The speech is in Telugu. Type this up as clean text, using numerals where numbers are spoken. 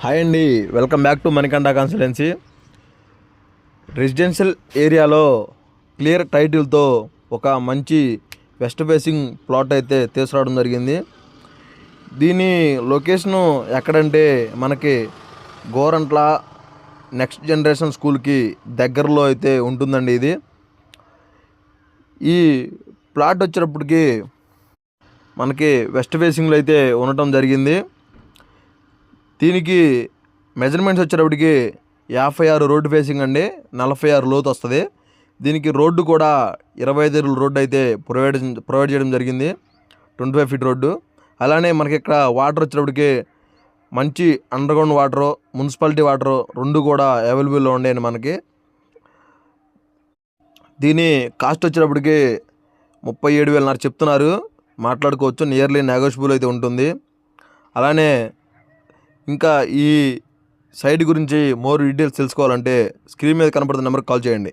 హాయ్ అండి, welcome back to Manikanta consultancy. Residential ఏరియాలో క్లియర్ టైటిల్తో ఒక మంచి వెస్ట్ ఫేసింగ్ ప్లాట్ అయితే తీసుకురావడం జరిగింది. దీని లొకేషను ఎక్కడంటే మనకి గోరంట్ల నెక్స్ట్ జనరేషన్ స్కూల్కి దగ్గరలో అయితే ఉంటుందండి. ఈ ప్లాట్ వచ్చేటప్పటికి మనకి వెస్ట్ ఫేసింగ్లో అయితే ఉండటం జరిగింది. దీనికి మెజర్మెంట్స్ వచ్చేటప్పటికి 56 రోడ్డు ఫేసింగ్ అండి, 46 లోతు వస్తుంది. దీనికి రోడ్డు కూడా 25 అడుగుల రోడ్డు అయితే ప్రొవైడ్ చేయడం జరిగింది, 25 ఫీట్ రోడ్డు. అలానే మనకి ఇక్కడ వాటర్ వచ్చేటప్పటికి మంచి under ground water, municipality water రెండు కూడా అవైలబుల్లో ఉండేయండి మనకి. దీని కాస్ట్ వచ్చేటప్పటికి 37,500 చెప్తున్నారు, మాట్లాడుకోవచ్చు, నియర్లీ నెగోషియబుల్ అయితే ఉంటుంది. అలానే ఇంకా ఈ సైట్ గురించి మోర్ డీటెయిల్స్ తెలుసుకోవాలంటే స్క్రీన్ మీద కనపడుతున్న నెంబర్కి కాల్ చేయండి.